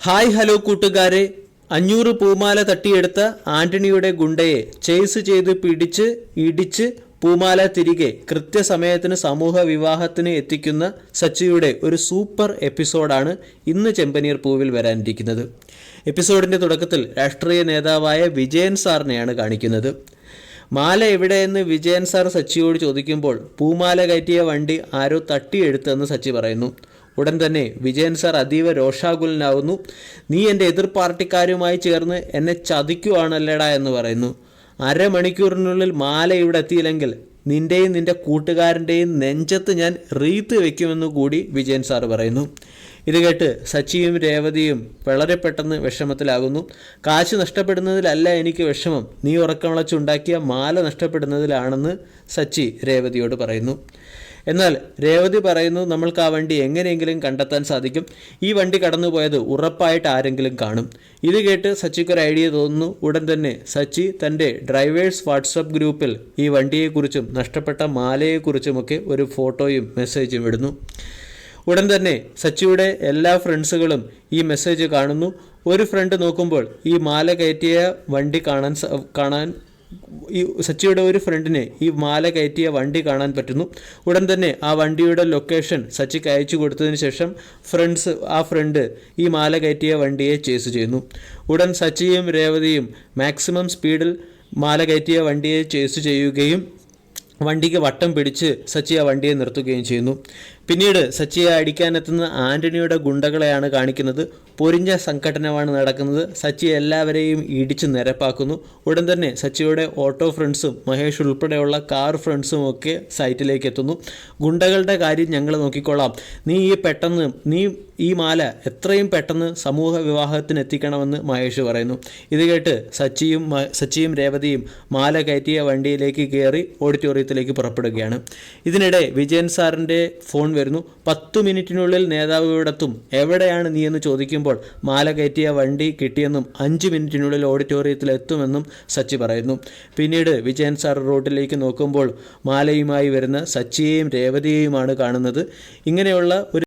Hi hello കൂട്ടുകാരെ, 500 പൂമാല തട്ടിയെടുത്ത ആന്റണിയുടെ ഗുണ്ടയെ ചേസ് ചെയ്ത് പിടിച്ച് ഇടിച്ച് പൂമാല തിരികെ കൃത്യസമയത്തിന് സമൂഹ വിവാഹത്തിന് എത്തിക്കുന്ന സച്ചിയുടെ ഒരു സൂപ്പർ എപ്പിസോഡാണ് ഇന്ന് ചെമ്പനീർ പൂവിൽ വരാനിരിക്കുന്നത്. എപ്പിസോഡിൻ്റെ തുടക്കത്തിൽ രാഷ്ട്രീയ നേതാവായ വിജയൻ സാറിനെയാണ് കാണിക്കുന്നത്. മാല എവിടെയെന്ന് വിജയൻ സാർ സച്ചിയോട് ചോദിക്കുമ്പോൾ പൂമാല കയറ്റിയ വണ്ടി ആരോ തട്ടിയെടുത്തെന്ന് സച്ചി പറയുന്നു. ഉടൻ തന്നെ വിജയൻ സാർ അതീവ രോഷാകുലനാവുന്നു. നീ എൻ്റെ എതിർ പാർട്ടിക്കാരുമായി ചേർന്ന് എന്നെ ചതിക്കുവാണല്ലേടാ എന്ന് പറയുന്നു. അരമണിക്കൂറിനുള്ളിൽ മാല ഇവിടെ എത്തിയില്ലെങ്കിൽ നിൻ്റെയും നിൻ്റെ കൂട്ടുകാരൻ്റെയും നെഞ്ചത്ത് ഞാൻ റീത്ത് വയ്ക്കുമെന്ന് കൂടി വിജയൻ സാർ പറയുന്നു. ഇത് കേട്ട് സച്ചിയും രേവതിയും വളരെ പെട്ടെന്ന് വിഷമത്തിലാകുന്നു. കാശ് നഷ്ടപ്പെടുന്നതിലല്ല എനിക്ക് വിഷമം, നീ ഉറക്കമുളച്ചുണ്ടാക്കിയ മാല നഷ്ടപ്പെടുന്നതിലാണെന്ന് സച്ചി രേവതിയോട് പറയുന്നു. എന്നാൽ രേവതി പറയുന്നു, നമ്മൾക്ക് ആ വണ്ടി എങ്ങനെയെങ്കിലും കണ്ടെത്താൻ സാധിക്കും, ഈ വണ്ടി കടന്നുപോയത് ഉറപ്പായിട്ട് ആരെങ്കിലും കാണും. ഇത് കേട്ട് സച്ചിക്കൊരു ഐഡിയ തോന്നുന്നു. ഉടൻ തന്നെ സച്ചി തൻ്റെ ഡ്രൈവേഴ്സ് വാട്സപ്പ് ഗ്രൂപ്പിൽ ഈ വണ്ടിയെക്കുറിച്ചും നഷ്ടപ്പെട്ട മാലയെക്കുറിച്ചുമൊക്കെ ഒരു ഫോട്ടോയും മെസ്സേജും ഇടുന്നു. ഉടൻ തന്നെ സച്ചിയുടെ എല്ലാ ഫ്രണ്ട്സുകളും ഈ മെസ്സേജ് കാണുന്നു. ഒരു ഫ്രണ്ട് നോക്കുമ്പോൾ ഈ മാല കയറ്റിയ വണ്ടി കാണാൻ ഈ സച്ചിയുടെ ഒരു ഫ്രണ്ടിനെ ഈ മാല കയറ്റിയ വണ്ടി കാണാൻ പറ്റുന്നു. ഉടൻ തന്നെ ആ വണ്ടിയുടെ ലൊക്കേഷൻ സച്ചിക്ക് അയച്ചു കൊടുത്തതിന് ശേഷം ആ ഫ്രണ്ട് ഈ മാല കയറ്റിയ വണ്ടിയെ ചേസ് ചെയ്യുന്നു. ഉടൻ സച്ചിയും രേവതിയും മാക്സിമം സ്പീഡിൽ മാല കയറ്റിയ വണ്ടിയെ ചേസ് ചെയ്യുകയും വണ്ടിക്ക് വട്ടം പിടിച്ച് സച്ചി ആ വണ്ടിയെ നിർത്തുകയും ചെയ്യുന്നു. പിന്നീട് സച്ചിയെ അടിക്കാനെത്തുന്ന ആന്റണിയുടെ ഗുണ്ടകളെയാണ് കാണിക്കുന്നത്. പൊരിഞ്ഞ സംഘടനമാണ് നടക്കുന്നത്. സച്ചി എല്ലാവരെയും ഇടിച്ച് നിരപ്പാക്കുന്നു. ഉടൻ തന്നെ സച്ചിയുടെ ഓട്ടോ ഫ്രണ്ട്സും മഹേഷ് ഉൾപ്പെടെയുള്ള കാർ ഫ്രണ്ട്സും ഒക്കെ സൈറ്റിലേക്ക് എത്തുന്നു. ഗുണ്ടകളുടെ കാര്യം ഞങ്ങൾ നോക്കിക്കൊള്ളാം, നീ ഈ മാല എത്രയും പെട്ടെന്ന് സമൂഹ വിവാഹത്തിന് എത്തിക്കണമെന്ന് മഹേഷ് പറയുന്നു. ഇത് കേട്ട് സച്ചിയും രേവതിയും മാല കയറ്റിയ വണ്ടിയിലേക്ക് കയറി ഓഡിറ്റോറിയത്തിലേക്ക് പുറപ്പെടുകയാണ്. ഇതിനിടെ വിജയൻ സാറിൻ്റെ ഫോൺ വരുന്നു. 10 മിനിറ്റിനുള്ളിൽ നേതാവ് ഇവിടെത്തും, എവിടെയാണ് നീ എന്ന് ചോദിക്കുമ്പോൾ മാല കയറ്റിയ വണ്ടി കിട്ടിയെന്നും 5 മിനിറ്റിനുള്ളിൽ ഓഡിറ്റോറിയത്തിൽ എത്തുമെന്നും സച്ചി പറയുന്നു. പിന്നീട് വിജയൻ സാർ റോഡിലേക്ക് നോക്കുമ്പോൾ മാലയുമായി വരുന്ന സച്ചിയെയും രേവതിയെയുമാണ് കാണുന്നത്. ഇങ്ങനെയുള്ള ഒരു